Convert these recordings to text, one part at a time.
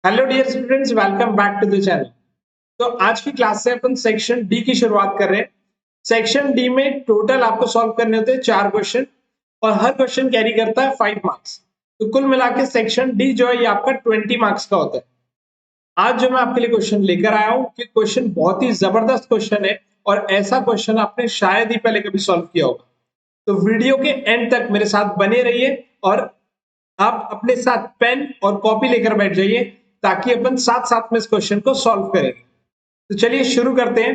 Hello dear students, welcome back to the channel. तो आज की क्लास से अपन सेक्शन डी की शुरुआत कर रहे हैं। सेक्शन डी में टोटल आपको सॉल्व करने होते हैं 4 क्वेश्चन और हर क्वेश्चन कैरी करता है 5 मार्क्स। तो कुल मिला के सेक्शन डी जो है ये आपका 20 मार्क्स का होता है। आज जो मैं आपके लिए क्वेश्चन लेकर आया हूँ कि क्वेश्चन बहुत ही जबरदस्त क्वेश्चन है और ऐसा क्वेश्चन आपने शायद ही पहले कभी सॉल्व किया होगा। तो वीडियो के एंड तक मेरे साथ बने रहिए और आप अपने साथ पेन और कॉपी लेकर बैठ जाइए ताकि अपन साथ साथ में इस क्वेश्चन को सॉल्व करेंगे। तो चलिए शुरू करते हैं।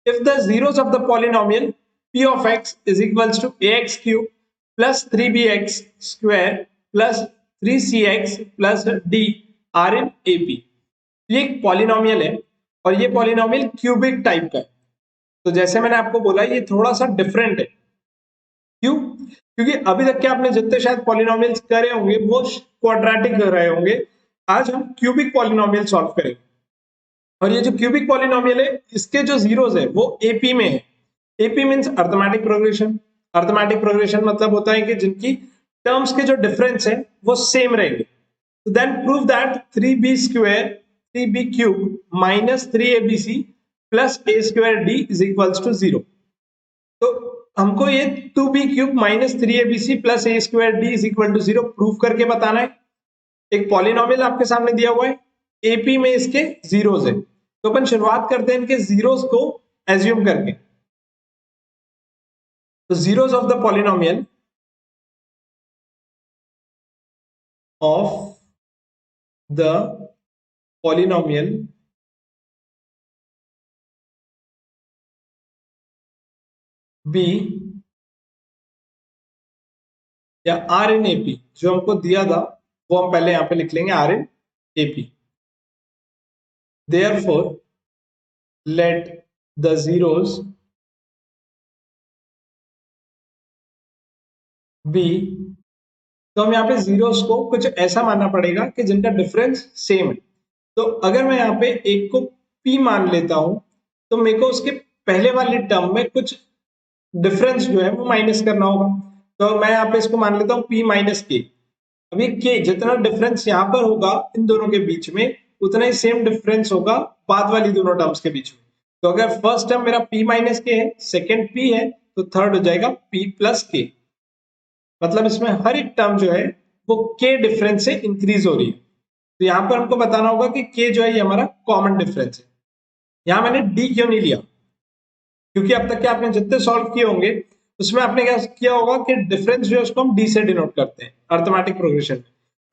If the zeros of the polynomial p of x is equals to ax cube plus 3bx square plus 3cx plus d are in AP। ये एक पॉलिनोमियल है और ये पॉलिनोमियल क्यूबिक टाइप का है। तो जैसे मैंने आपको बोला ये थोड़ा सा डिफरेंट है। क्यों? क्योंकि अभी तक के आपने जितने शायद पॉलिनोमियल्स करे होंगे वो क्वाड्रेटिक कर रहे होंगे। आज हम क्यूबिक पॉलिनोमियल सॉल्व करेंगे और ये जो क्यूबिक पॉलिनोमियल है इसके जो जीरोस है वो एपी में है। AP means arithmetic progression. Arithmetic progression मतलब होता है कि जिनकी टर्म्स के जो डिफरेंस है वो सेम रहेंगे। तो then prove that 3b square 3b cube minus 3abc plus a square d is equals to 0। तो हमको ये 2b cube minus 3abc plus a square d is equal to 0 prove करके बताना है। एक पॉलिनोमियल आपके सामने दिया हुआ है, एपी में इसके जीरोस है। तो अपन शुरुआत करते हैं इनके जीरोस को एज्यूम करके। तो zeros of the polynomial of the polynomial be या आर इन एपी जो हमको दिया था वो हम पहले यहां पे लिख लेंगे are in AP. Therefore let the zeros be। तो हम यहाँ पे जीरोस को कुछ ऐसा मानना पड़ेगा कि जिनका डिफरेंस सेम है। तो अगर मैं यहाँ पे एक को p मान लेता हूं तो मेरे को उसके पहले वाली टर्म में कुछ डिफरेंस जो है वो माइनस करना होगा। तो मैं यहाँ पे इसको मान लेता हूँ p माइनस के। अब ये k जितना डिफरेंस यहाँ पर होगा इन दोनों के बीच में उतना ही सेम डिफरेंस होगा बाद वाली दोनों टर्म्स के बीच में। तो अगर फर्स्ट टर्म मेरा p माइनस के है, सेकेंड p है, तो थर्ड हो जाएगा p प्लस के। मतलब इसमें हर एक टर्म जो है वो k डिफरेंस से इंक्रीज हो रही है। तो यहाँ पर हमको बताना होगा कि k जो है ये हमारा कॉमन डिफरेंस है। यहाँ मैंने d क्यों नहीं लिया? क्योंकि अब तक के आपने जितने सॉल्व किए होंगे उसमें आपने क्या किया होगा कि डिफरेंस जो है उसको हम d से डिनोट करते हैं अरिथमेटिक प्रोग्रेशन में।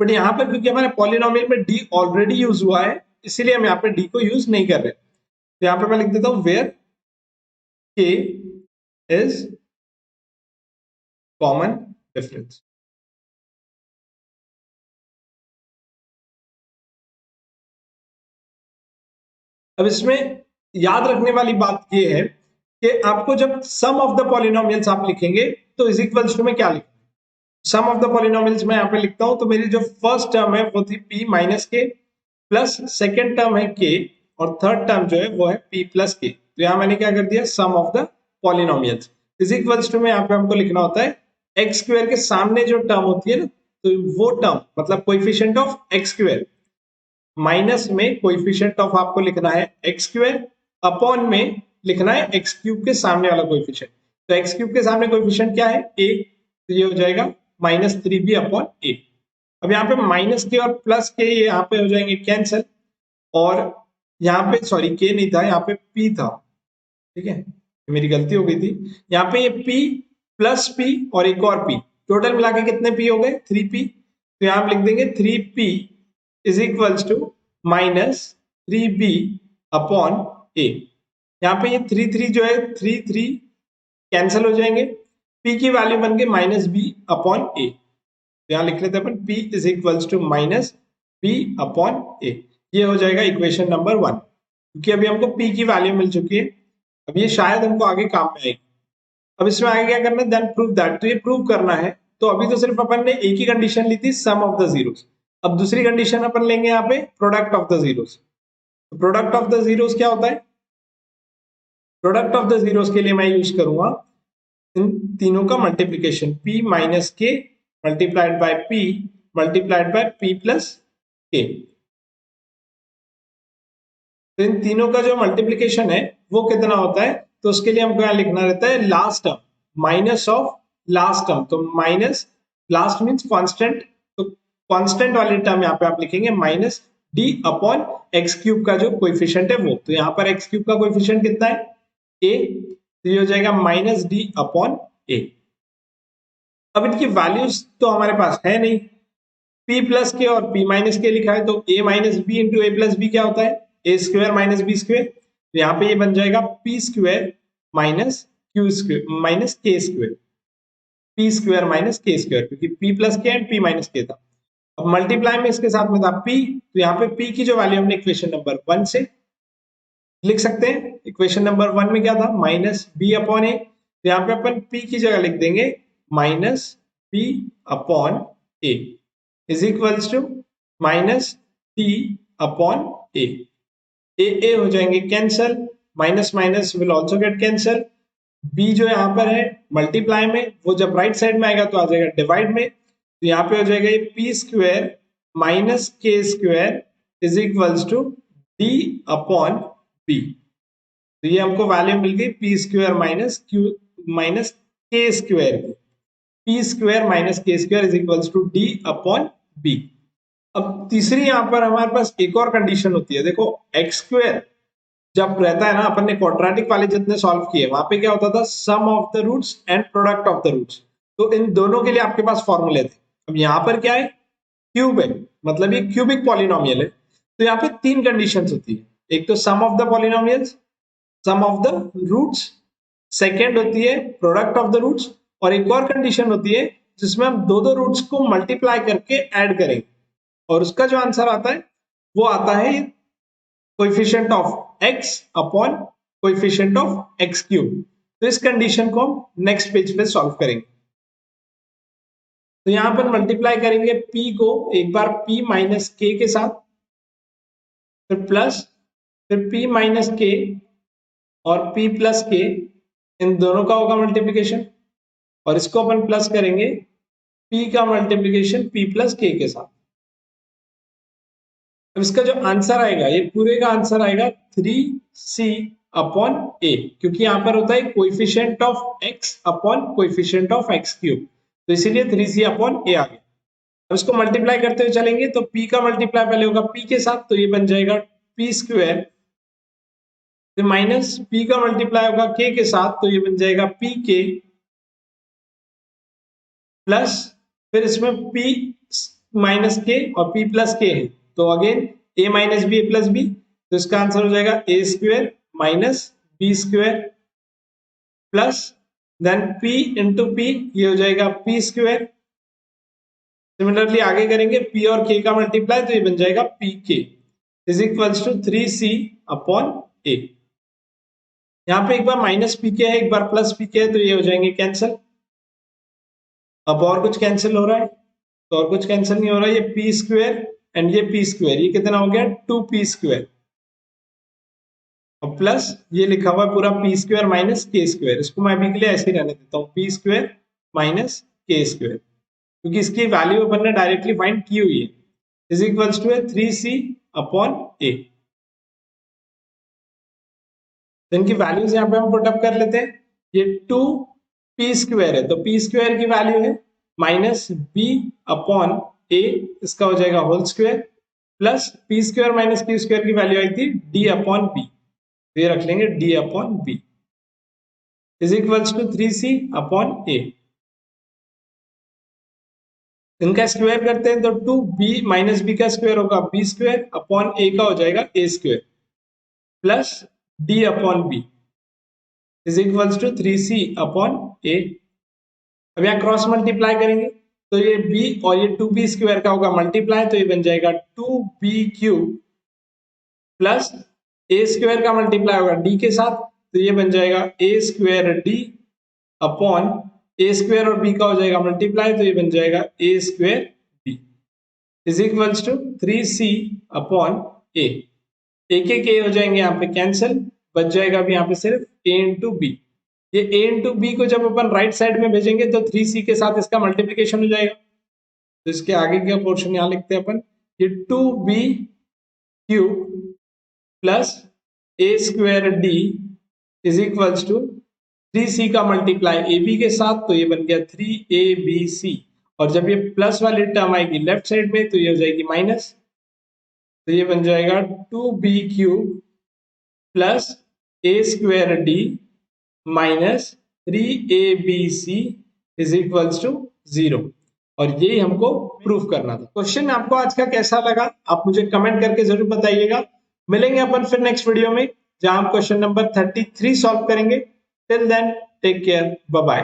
बट यहाँ पर क्योंकि हमारे पॉलिनोमियल में d ऑलरेडी यूज हुआ है इसीलिए हम यहाँ पे d को यूज नहीं कर रहे। तो यहाँ पे मैं लिख देता हूँ where k is common difference. अब इसमें याद रखने वाली बात यह है कि आपको जब सम ऑफ द पॉलिनोमियल्स आप लिखेंगे तो इज इक्वल्स टू में क्या लिखेंगे? सम ऑफ द पॉलिनोमियल्स मैं यहाँ पे लिखता हूं तो मेरी जो फर्स्ट टर्म है वो थी p माइनस के प्लस सेकेंड टर्म है k और थर्ड टर्म जो है वो है p प्लस के। तो यहाँ मैंने क्या कर दिया sum of the polynomials is equals to में यहाँ पे हमको लिखना होता है एक्स स्क्वायर के सामने जो टर्म होती है ना तो वो टर्म मतलब coefficient of x square minus में कोएफिशिएंट ऑफ आपको लिखना है एक्स स्क्वायर अपॉन में लिखना है एक्स क्यूब के सामने वाला कोएफिशिएंट। तो एक्स क्यूब के सामने कोएफिशिएंट क्या है a। तो ये हो जाएगा माइनस 3b अपॉन a। अब यहाँ पे माइनस के और प्लस के ये यहाँ पे हो जाएंगे कैंसिल और यहाँ पे सॉरी के नहीं था यहाँ पे p था। ठीक है मेरी गलती हो गई थी। यहाँ पे ये p प्लस p और एक और p टोटल मिला के कितने p हो गए 3p। तो यहाँ लिख देंगे 3p is equals to minus 3b upon a। यहाँ पे ये 3 जो है 3 कैंसिल हो जाएंगे p की वैल्यू बन गई माइनस b अपॉन a। यहाँ लिख लेते हैं अपन p is equals to minus b upon a। ये हो जाएगा इक्वेशन नंबर 1 क्योंकि अभी हमको p की वैल्यू मिल चुकी है। अब ये शायद हमको आगे काम में आएगी। अब इसमें आगे क्या करना है देन प्रूव दैट। तो ये प्रूव करना है तो अभी तो सिर्फ अपन ने एक ही कंडीशन ली थी सम ऑफ द जीरोस। अब दूसरी कंडीशन अपन लेंगे यहाँ पे product of the zeros. Product of the zeros क्या होता है? प्रोडक्ट ऑफ द जीरोस के लिए मैं यूज करूंगा इन तीनों का मल्टीप्लीकेशन p माइनस के multiplied by p multiplied by p plus के। तो इन तीनों का जो मल्टीप्लीकेशन है वो कितना होता है, तो उसके लिए हमको यहाँ लिखना रहता है last term minus of last term. तो माइनस लास्ट मीन्स कांस्टेंट, तो कांस्टेंट वाले टर्म यहाँ पे आप लिखेंगे minus D upon x cube का जो कोएफिशिएंट है वो। तो यहाँ पर एक्स क्यूब का कोएफिशिएंट कितना है, ए, तो ये हो जाएगा माइनस डी अपॉन ए। अब इनकी वैल्यूज तो हमारे पास है नहीं, p प्लस के और p माइनस के लिखा है, तो a minus b into a plus b क्या होता है, a square minus B square. तो यहाँ पे ये बन जाएगा p square minus q square minus k square, p square minus k square, क्योंकि p plus k and p minus k था। अब मल्टीप्लाई में इसके साथ में था p, तो यहाँ पे p की जो वैल्यू हमने इक्वेशन नंबर 1 से लिख सकते हैं। इक्वेशन नंबर 1 में क्या था, माइनस बी अपॉन ए, तो यहाँ पे अपन p की जगह लिख देंगे minus B upon A is equals to minus T upon A. A हो जाएंगे cancel, minus minus will also get cancel. B जो यहाँ पर है मल्टीप्लाई में, वो जब राइट साइड में आएगा तो आ जाएगा डिवाइड में, तो यहाँ पे हो जाएगा ये p square minus k square is equals to d upon b. तो ये हमको वैल्यू मिल गई p square minus q minus k square की, p square minus k square is equals to d upon b. अब तीसरी यहाँ पर हमारे पास एक और कंडीशन होती है, देखो एक्स स्क्वायर जब रहता है ना, अपन ने क्वाड्रेटिक वाले जितने सॉल्व किए वहां पे क्या होता था, sum of the roots and product of the roots. तो इन दोनों के लिए आपके पास फॉर्मूले थे। अब यहाँ पर क्या है, क्यूब है, मतलब ये क्यूबिक पॉलिनोमियल है, तो यहाँ पे तीन कंडीशंस होती है। एक तो sum of the polynomials, sum of the roots, second होती है प्रोडक्ट ऑफ द रूट्स, और एक और कंडीशन होती है जिसमें हम दो दो रूट्स को मल्टीप्लाई करके ऐड करेंगे, और उसका जो आंसर आता है वो आता है coefficient of x upon coefficient of x cube. तो इस कंडीशन को हम नेक्स्ट पेज पे सॉल्व करेंगे। तो यहां पर मल्टीप्लाई करेंगे p को एक बार p माइनस के के साथ, फिर प्लस, फिर p माइनस के और p प्लस के, इन दोनों का होगा मल्टीप्लिकेशन, और इसको अपन प्लस करेंगे p का मल्टीप्लिकेशन p प्लस के के साथ। अब इसका जो आंसर आएगा, ये पूरे का आंसर आएगा 3c अपॉन ए, क्योंकि यहां पर होता है coefficient of x upon coefficient of x cube, तो इसीलिए 3c अपॉन ए आ गया। अब इसको मल्टीप्लाई करते हुए चलेंगे तो p का मल्टीप्लाई पहले होगा p के साथ, तो ये बन जाएगा p स्क्वायर, फिर माइनस p का मल्टीप्लाई होगा k के साथ, तो ये बन जाएगा p के, प्लस फिर इसमें p माइनस के और p प्लस के है, तो again a minus B A plus B, तो इसका आंसर हो जाएगा A square minus B square plus then p into P, ये हो जाएगा p स्क्वायर। सिमिलरली आगे करेंगे p और k का मल्टीप्लाई, तो ये बन जाएगा pk is equals to 3c upon a। यहाँ पे एक बार माइनस pk है, एक बार प्लस pk है, तो ये हो जाएंगे कैंसिल। अब और कुछ कैंसिल हो रहा है, तो और कुछ कैंसिल नहीं हो रहा है, ये p स्क्वायर एंड ये p स्क्वायर, ये कितना हो गया 2p स्क्वायर, और प्लस ये लिखा हुआ है पूरा p square minus k square, इसको मैं अभी के लिए ऐसे ही रहने देता हूँ, p square minus k square, क्योंकि इसकी वैल्यू अपन ने डायरेक्टली फाइंड की हुई है, is equals to 3c upon a। तो इनकी वैल्यूज यहाँ पे हम पुट अप कर लेते हैं। ये 2p स्क्वायर है, तो p स्क्वायर की वैल्यू है माइनस b अपॉन a, इसका हो जाएगा whole square, plus p square minus q square की वैल्यू आई थी d अपॉन b, ये रख लेंगे d upon b is equals to 3c upon a। इनका स्क्वायर करते हैं तो 2b माइनस बी का स्क्वायर होगा b स्क्वायर अपॉन a का हो जाएगा a square plus d upon b is equals to 3c upon a। अब यहाँ क्रॉस मल्टीप्लाई करेंगे तो ये b और ये 2b स्क्वायर का होगा मल्टीप्लाई, तो ये बन जाएगा 2b cube plus a square का मल्टीप्लाई होगा d के साथ, तो ये बन जाएगा a square d upon a square और b का हो जाएगा मल्टीप्लाई, तो ये बन जाएगा a square b is equals to 3c upon a। एक एक a हो जाएंगे यहाँ पे कैंसिल, बच जाएगा अभी यहाँ पे सिर्फ a इंटू बी। ये a इंटू बी को जब अपन राइट साइड में भेजेंगे तो 3c के साथ इसका मल्टीप्लिकेशन हो जाएगा, तो इसके आगे का पोर्शन यहाँ लिखते हैं अपन, ये 2b cube plus a square d is equals to 3c का मल्टीप्लाई ए बी के साथ, तो ये बन गया 3abc। और जब ये प्लस वाली टर्म आएगी लेफ्ट साइड में तो ये हो जाएगी माइनस, तो ये बन जाएगा 2b cube plus a square d minus 3abc is equals to 0। और यही हमको प्रूफ करना था। क्वेश्चन आपको आज का कैसा लगा आप मुझे कमेंट करके जरूर बताइएगा। मिलेंगे अपन फिर नेक्स्ट वीडियो में जहां हम क्वेश्चन नंबर 33 सॉल्व करेंगे। Till then take care, bye bye.